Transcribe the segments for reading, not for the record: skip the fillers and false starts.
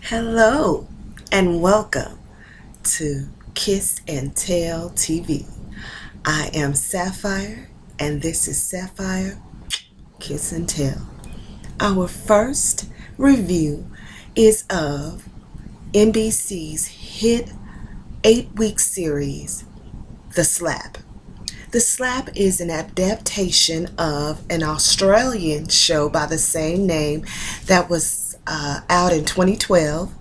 Hello and welcome to Kiss and Tell TV. I am Safire and this is Safire Kiss and Tell. Our first review is of NBC's hit 8-week series, The Slap. The Slap is an adaptation of an Australian show by the same name that was out in 2012,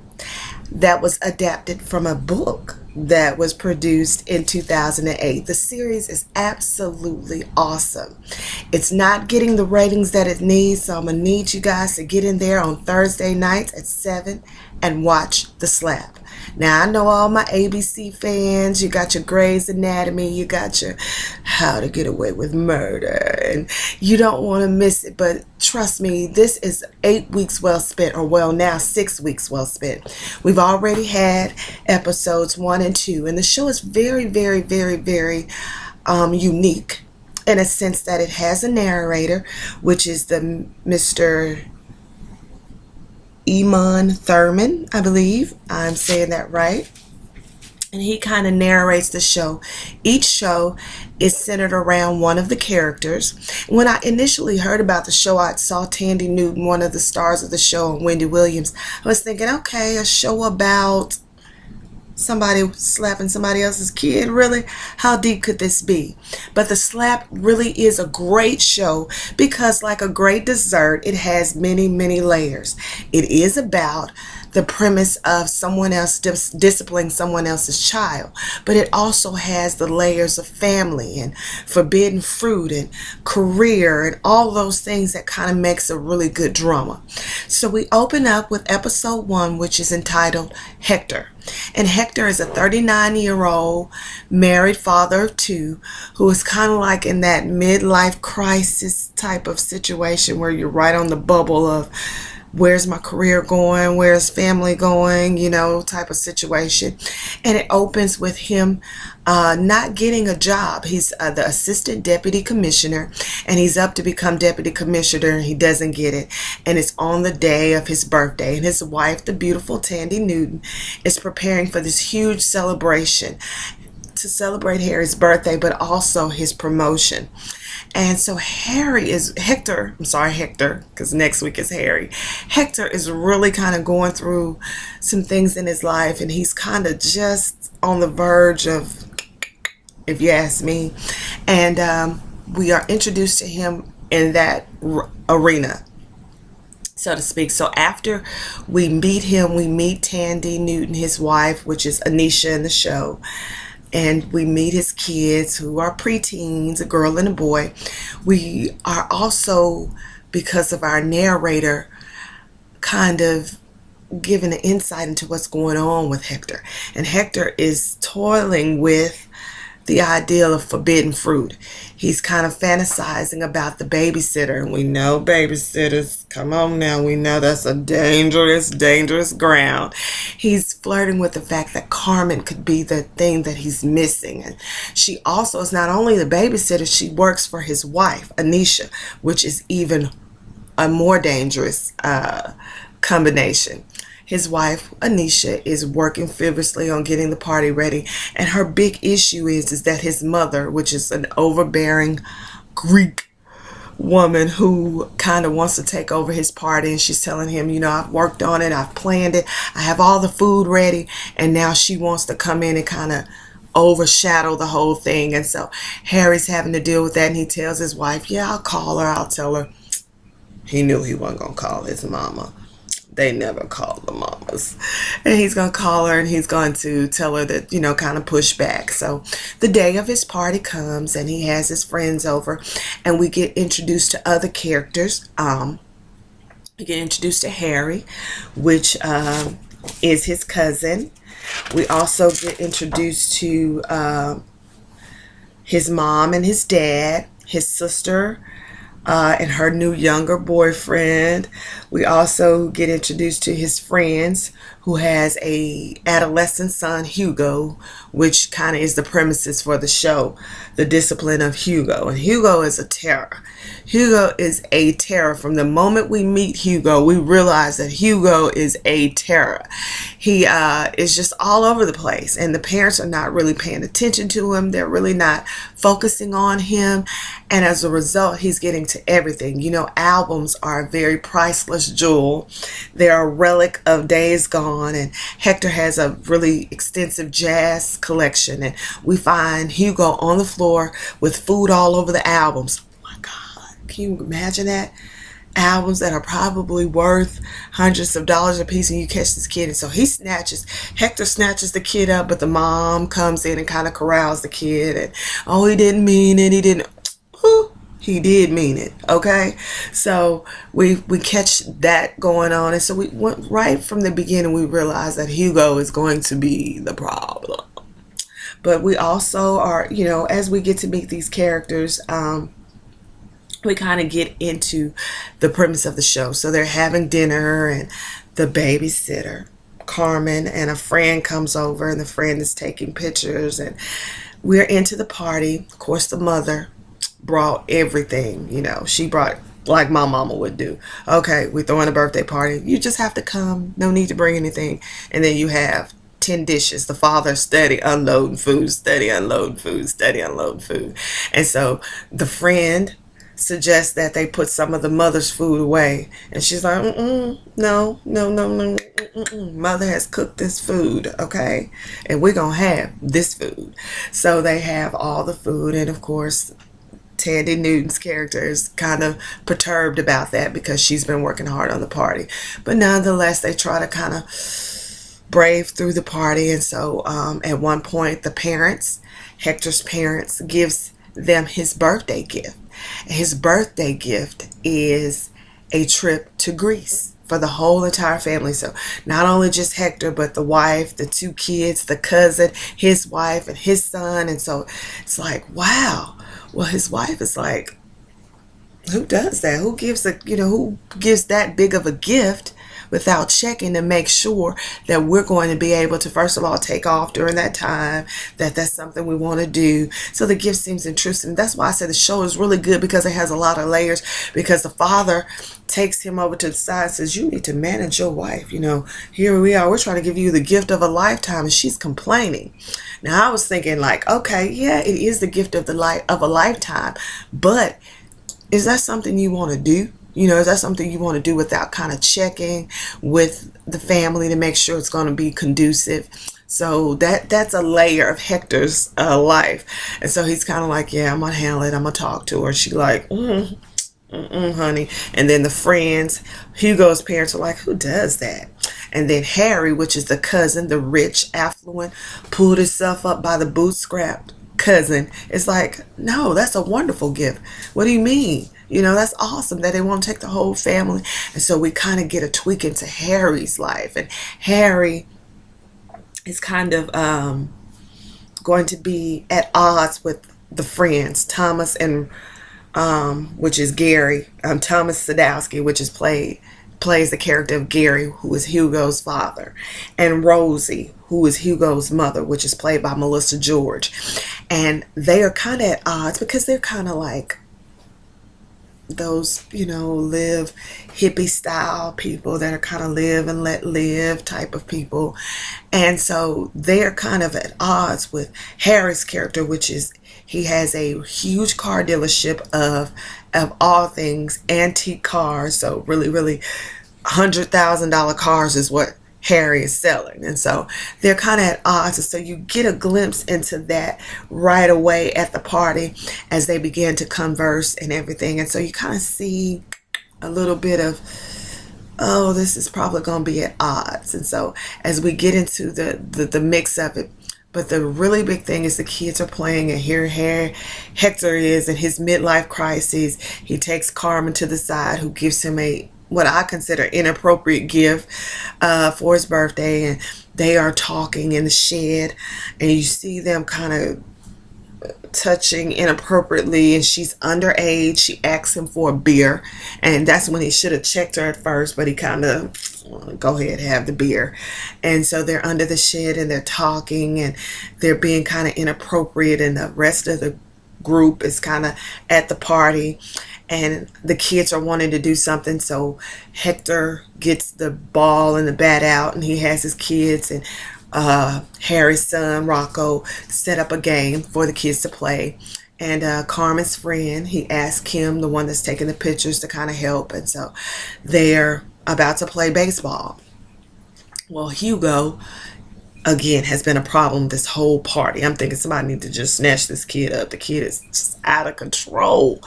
that was adapted from a book that was produced in 2008. The series is absolutely awesome. It's not getting the ratings that it needs, so I'm going to need you guys to get in there on Thursday nights at 7 and watch The Slap. Now, I know all my ABC fans, you got your Grey's Anatomy, you got your How to Get Away with Murder, and you don't want to miss it, but trust me, this is 8 weeks well spent, or well, now 6 weeks well spent. We've already had episodes 1 and 2, and the show is very, very, very, very unique in a sense that it has a narrator, which is the Mr. Eamon Thurman, I believe I'm saying that right, and he kind of narrates the show. Each show is centered around one of the characters. When I initially heard about the show, I saw Tandy Newton, one of the stars of the show, and Wendy Williams. I was thinking, okay, a show about somebody slapping somebody else's kid, really? How deep could this be? But The Slap really is a great show because, like a great dessert, it has many, many layers. It is about the premise of someone else disciplining someone else's child, but it also has the layers of family and forbidden fruit and career and all those things that kind of makes a really good drama. So we open up with episode 1, which is entitled Hector. And Hector is a 39-year-old married father of 2 who is kind of like in that midlife crisis type of situation where you're right on the bubble of where's my career going, where's family going, type of situation. And it opens with him not getting a job. He's the assistant deputy commissioner, and he's up to become deputy commissioner, and he doesn't get it. And it's on the day of his birthday, and his wife, the beautiful Tandy Newton, is preparing for this huge celebration to celebrate Harry's birthday, but also his promotion. And so Hector, because next week is Harry. Hector is really kind of going through some things in his life, and he's kind of just on the verge of, if you ask me. And we are introduced to him in that arena, so to speak. So after we meet him, we meet Tandy Newton, his wife, which is Anisha in the show. And we meet his kids, who are preteens, a girl and a boy. We are also, because of our narrator, kind of given an insight into what's going on with Hector. And Hector is toiling with the ideal of forbidden fruit. He's kind of fantasizing about the babysitter, and we know babysitters, come on now, we know that's a dangerous, dangerous ground. He's flirting with the fact that Carmen could be the thing that he's missing. And she also is not only the babysitter, she works for his wife, Anisha, which is even a more dangerous combination. His wife, Anisha, is working feverishly on getting the party ready, and her big issue is that his mother, which is an overbearing Greek woman who kind of wants to take over his party, and she's telling him, I've worked on it, I've planned it, I have all the food ready, and now she wants to come in and kind of overshadow the whole thing. And so Harry's having to deal with that, and he tells his wife, yeah, I'll call her, I'll tell her. He knew he wasn't going to call his mama. They never call the mamas. And he's going to call her, and he's going to tell her that, kind of push back. So the day of his party comes, and he has his friends over, and we get introduced to other characters. We get introduced to Harry, which is his cousin. We also get introduced to his mom and his dad, his sister, and her new younger boyfriend. We also get introduced to his friends, who has a adolescent son, Hugo, which kind of is the premises for the show, the discipline of Hugo. And Hugo is a terror. Hugo is a terror. From the moment we meet Hugo, we realize that Hugo is a terror. He is just all over the place, and the parents are not really paying attention to him. They're really not focusing on him, and as a result, he's getting to everything. You know, albums are a very priceless jewel. They're a relic of days gone, and Hector has a really extensive jazz collection, and we find Hugo on the floor with food all over the albums. Oh my God, can you imagine that? Albums that are probably worth hundreds of dollars a piece, and you catch this kid, and so Hector snatches the kid up, but the mom comes in and kind of corrals the kid, and oh, he didn't mean it, he did mean it. Okay, so we catch that going on, and so we went right from the beginning. We realized that Hugo is going to be the problem, but we also are, you know, as we get to meet these characters, we kind of get into the premise of the show. So they're having dinner, and the babysitter, Carmen, and a friend comes over, and the friend is taking pictures, and we're into the party. Of course, the mother brought everything. You know, she brought like my mama would do. Okay, we're throwing a birthday party. You just have to come. No need to bring anything. And then you have 10 dishes. The father steady unloading food, steady unloading food, steady unloading food. And so the friend suggests that they put some of the mother's food away, and she's like, no, mother has cooked this food, okay, and we're gonna have this food. So they have all the food, and of course Tandy Newton's character is kind of perturbed about that because she's been working hard on the party, but nonetheless they try to kind of brave through the party. And so at one point, the parents, Hector's parents, gives them his birthday gift. His birthday gift is a trip to Greece for the whole entire family. So not only just Hector, but the wife, the two kids, the cousin, his wife, and his son. And so it's like, wow. Well, his wife is like, who does that? Who gives who gives that big of a gift without checking to make sure that we're going to be able to, first of all, take off during that time, that's something we want to do. So the gift seems intrusive. And that's why I said the show is really good, because it has a lot of layers, because the father takes him over to the side and says, you need to manage your wife. You know, here we are, we're trying to give you the gift of a lifetime, and she's complaining. Now I was thinking like, okay, yeah, it is the gift of a lifetime, but is that something you want to do? You know, is that something you want to do without kind of checking with the family to make sure it's going to be conducive? So that's a layer of Hector's life. And so he's kind of like, yeah, I'm going to handle it. I'm going to talk to her. She like, honey. And then the friends, Hugo's parents are like, who does that? And then Harry, which is the cousin, the rich, affluent, pulled himself up by the bootstrap cousin, is like, no, that's a wonderful gift. What do you mean? You know, that's awesome that they want to take the whole family. And so we kind of get a tweak into Harry's life. And Harry is kind of going to be at odds with the friends, Thomas and which is Gary, Thomas Sadowski, which is plays the character of Gary, who is Hugo's father, and Rosie, who is Hugo's mother, which is played by Melissa George. And they are kind of at odds because they're kind of like those, you know, live hippie style people that are kind of live and let live type of people. And so they're kind of at odds with Harry's character, which is he has a huge car dealership of all things antique cars. So really $100,000 cars is what Harry is selling. And so they're kind of at odds. And so you get a glimpse into that right away at the party as they begin to converse and everything. And so you kind of see a little bit of, oh, this is probably going to be at odds. And so as we get into the mix of it, but the really big thing is the kids are playing, and here Hector is in his midlife crisis. He takes Carmen to the side, who gives him what I consider inappropriate gift for his birthday, and they are talking in the shed, and you see them kind of touching inappropriately, and she's underage. She asks him for a beer, and that's when he should have checked her at first, but he kind of, go ahead, have the beer. And so they're under the shed and they're talking and they're being kind of inappropriate, and the rest of the group is kind of at the party, and the kids are wanting to do something. So Hector gets the ball and the bat out, and he has his kids and Harry's son Rocco set up a game for the kids to play. And Carmen's friend, he asked Kim, the one that's taking the pictures, to kind of help. And so they're about to play baseball. Well, Hugo, again, has been a problem this whole party. I'm thinking somebody need to just snatch this kid up. The kid is just out of control.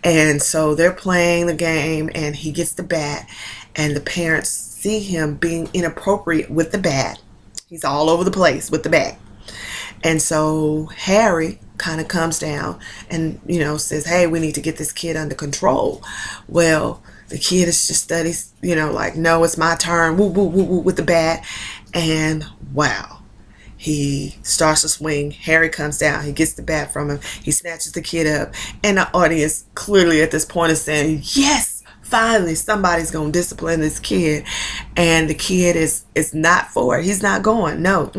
And so they're playing the game, and he gets the bat, and the parents see him being inappropriate with the bat. He's all over the place with the bat. And so Harry kind of comes down and, says, hey, we need to get this kid under control. Well, the kid is just studies, like, no, it's my turn, woo, woo, woo, woo, with the bat. And wow, he starts to swing. Harry comes down. He gets the bat from him. He snatches the kid up. And the audience clearly at this point is saying, yes, finally somebody's going to discipline this kid. And the kid is not for it. He's not going. No,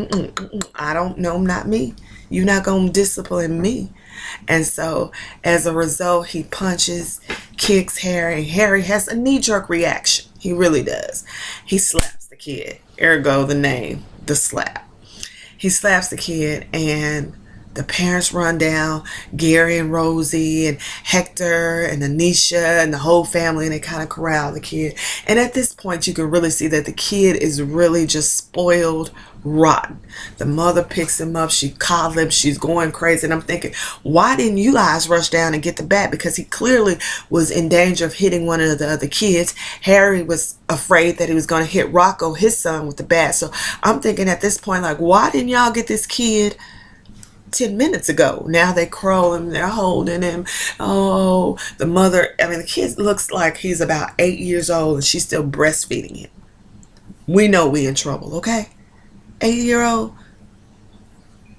I don't know, not me. You're not going to discipline me. And so as a result, he punches, kicks Harry. Harry has a knee-jerk reaction. He really does. He slaps the kid. Ergo the name, the slap. He slaps the kid, and the parents run down, Gary and Rosie and Hector and Anisha and the whole family, and they kind of corral the kid. And at this point, you can really see that the kid is really just spoiled rotten. The mother picks him up, she coddles him, she's going crazy. And I'm thinking, why didn't you guys rush down and get the bat? Because he clearly was in danger of hitting one of the other kids. Harry was afraid that he was going to hit Rocco, his son, with the bat. So I'm thinking at this point, like, why didn't y'all get this kid 10 minutes ago? Now they crawl him, they're holding him. Oh, the mother, the kid looks like he's about 8 years old, and she's still breastfeeding him. We know we in trouble, okay? 8-year-old,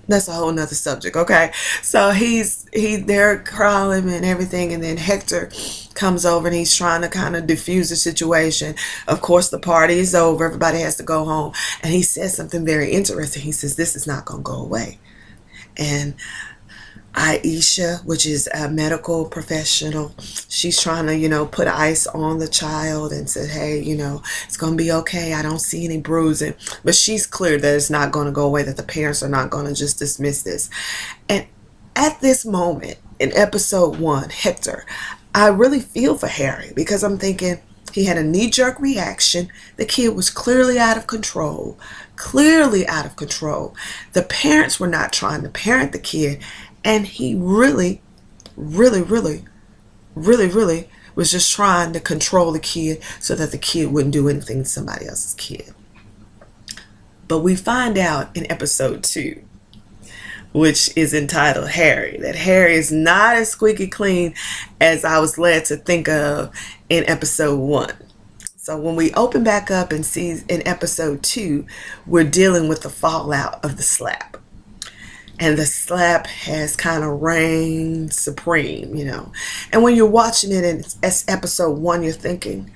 that's a whole nother subject, okay? So they're crawling and everything, and then Hector comes over and he's trying to kind of diffuse the situation. Of course, the party is over, everybody has to go home, and he says something very interesting. He says, this is not going to go away. And Aisha, which is a medical professional, she's trying to, put ice on the child and said, hey, it's going to be okay. I don't see any bruising. But she's clear that it's not going to go away, that the parents are not going to just dismiss this. And at this moment in episode 1, Hector, I really feel for Harry, because I'm thinking he had a knee-jerk reaction. The kid was clearly out of control. Clearly out of control. The parents were not trying to parent the kid. And he really, really, really, really, really was just trying to control the kid so that the kid wouldn't do anything to somebody else's kid. But we find out in episode 2, which is entitled Harry, that Harry is not as squeaky clean as I was led to think of in episode 1. So when we open back up and see in episode 2, we're dealing with the fallout of the slap. And the slap has kind of reigned supreme, And when you're watching it in episode 1, you're thinking,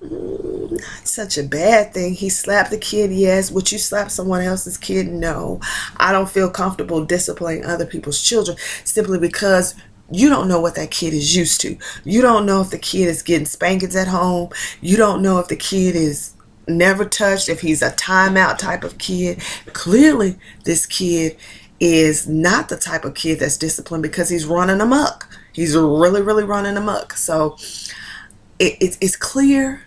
not such a bad thing. He slapped the kid, yes. Would you slap someone else's kid? No. I don't feel comfortable disciplining other people's children simply because you don't know what that kid is used to. You don't know if the kid is getting spankings at home. You don't know if the kid is never touched, if he's a timeout type of kid. Clearly, this kid is not the type of kid that's disciplined, because he's running amok. He's really, really running amok. So it's clear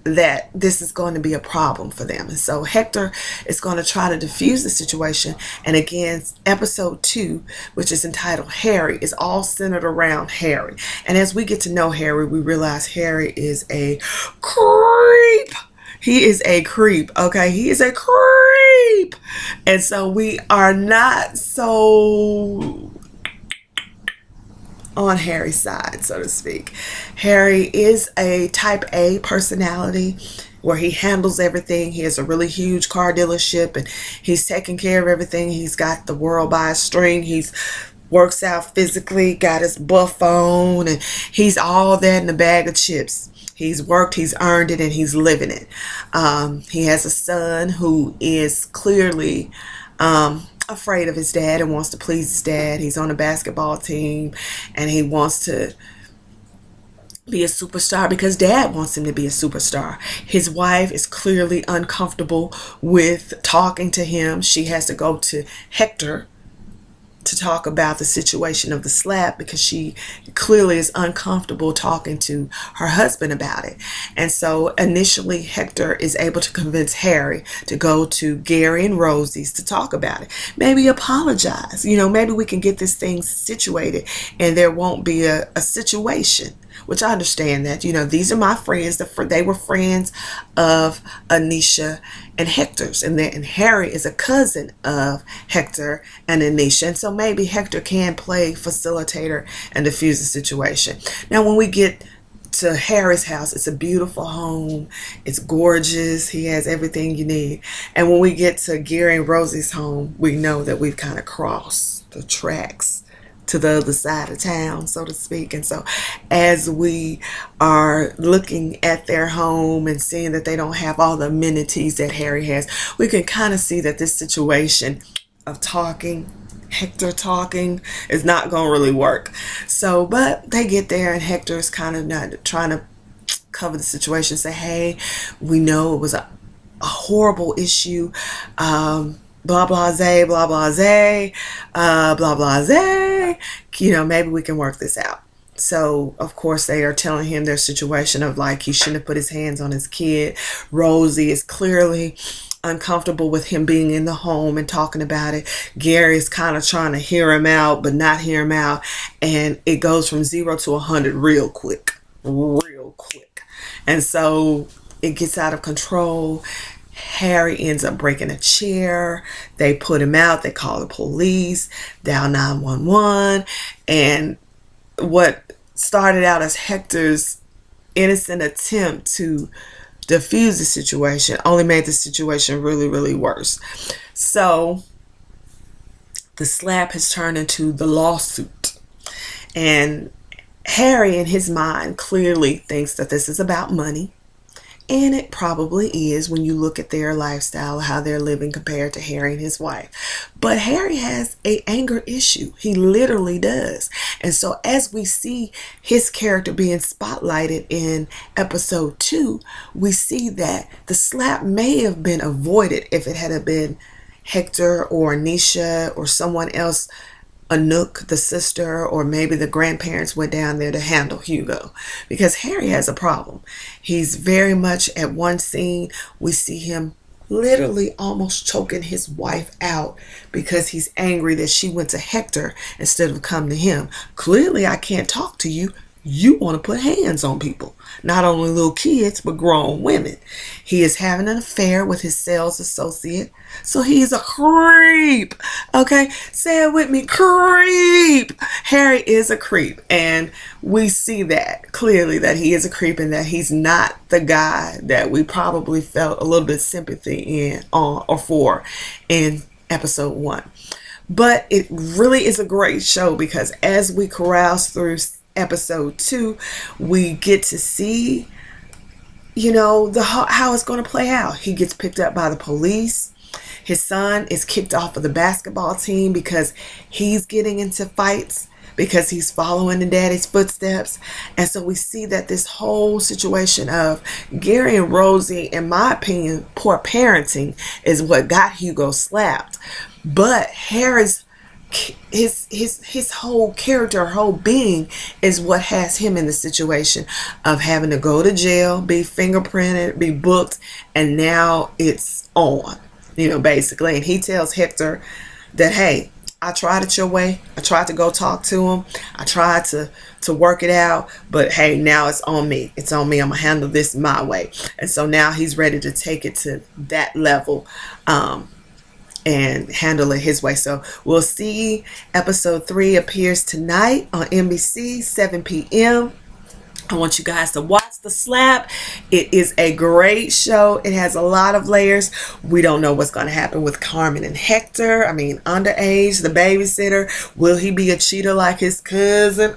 that this is going to be a problem for them. And so Hector is going to try to diffuse the situation. And again, episode 2, which is entitled Harry, is all centered around Harry. And as we get to know Harry, we realize Harry is a creep. He is a creep, okay? He is a creep. And so we are not so on Harry's side, so to speak. Harry is a type A personality where he handles everything. He has a really huge car dealership, and he's taking care of everything. He's got the world by a string. He's works out physically, got his buff on, and he's all that in a bag of chips. He's worked, he's earned it, and he's living it. He has a son who is clearly afraid of his dad and wants to please his dad. He's on a basketball team, and he wants to be a superstar because dad wants him to be a superstar. His wife is clearly uncomfortable with talking to him. She has to go to Hector to talk about the situation of the slap because she clearly is uncomfortable talking to her husband about it. And so initially Hector is able to convince Harry to go to Gary and Rosie's to talk about it. Maybe apologize. Maybe we can get this thing situated and there won't be a situation. Which I understand that, these are my friends. They were friends of Anisha and Hector's. And Harry is a cousin of Hector and Anisha. And so maybe Hector can play facilitator and diffuse the situation. Now, when we get to Harry's house, it's a beautiful home. It's gorgeous. He has everything you need. And when we get to Gary and Rosie's home, we know that we've kind of crossed the tracks to the other side of town, so to speak. And so as we are looking at their home and seeing that they don't have all the amenities that Harry has, we can kind of see that this situation of Hector talking is not going to really work. So, but they get there and Hector is kind of not trying to cover the situation, say, hey, we know it was a horrible issue, blah blah zay, blah blah zay, blah blah zay. Maybe we can work this out. So of course they are telling him their situation of like he shouldn't have put his hands on his kid. Rosie is clearly uncomfortable with him being in the home and talking about it. Gary is kind of trying to hear him out but not hear him out, and it goes from 0 to 100 real quick. And so it gets out of control. Harry ends up breaking a chair. They put him out. They call the police, dial 911. And what started out as Hector's innocent attempt to diffuse the situation only made the situation really, really worse. So the slap has turned into the lawsuit. And Harry, in his mind, clearly thinks that this is about money. And it probably is when you look at their lifestyle, how they're living compared to Harry and his wife. But Harry has an anger issue. He literally does. And so as we see his character being spotlighted in episode 2, we see that the slap may have been avoided if it had been Hector or Anisha or someone else, Anouk, the sister, or maybe the grandparents went down there to handle Hugo, because Harry has a problem. He's very much, at one scene, we see him literally almost choking his wife out because he's angry that she went to Hector instead of come to him. Clearly, I can't talk to you. You want to put hands on people, not only little kids, but grown women. He is having an affair with his sales associate. So he's a creep. Okay, say it with me, creep. Harry is a creep. And we see that clearly, that he is a creep and that he's not the guy that we probably felt a little bit sympathy for in episode 1. But it really is a great show because as we carouse through episode 2, we get to see, how it's going to play out. He gets picked up by the police. His son is kicked off of the basketball team because he's getting into fights because he's following in daddy's footsteps. And so we see that this whole situation of Gary and Rosie, in my opinion, poor parenting is what got Hugo slapped. But Harry's his whole character, whole being is what has him in the situation of having to go to jail, be fingerprinted, be booked, and now it's on, basically. And he tells Hector that, hey, I tried it your way. I tried to go talk to him. I tried to work it out, but hey, now it's on me. It's on me. I'm gonna handle this my way. And so now he's ready to take it to that level, and handle it his way. So we'll see episode 3 appears tonight on NBC, 7 p.m. I want you guys to watch The Slap. It is a great show. It has a lot of layers. We don't know what's going to happen with Carmen and Hector. I mean, underage, the babysitter. Will he be a cheater like his cousin?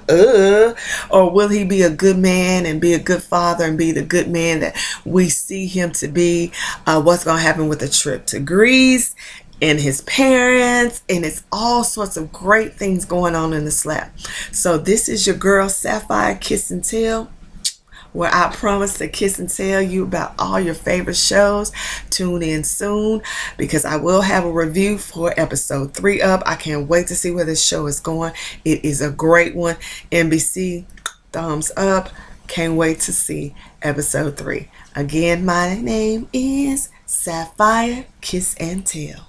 Or will he be a good man and be a good father and be the good man that we see him to be? What's going to happen with the trip to Greece and his parents, and it's all sorts of great things going on in The Slap. So this is your girl Safire Kiss and Tell, where I promise to kiss and tell you about all your favorite shows. Tune in soon, because I will have a review for episode 3 up. I can't wait to see where this show is going. It is a great one. NBC, thumbs up. Can't wait to see episode 3. Again, my name is Safire Kiss and Tell.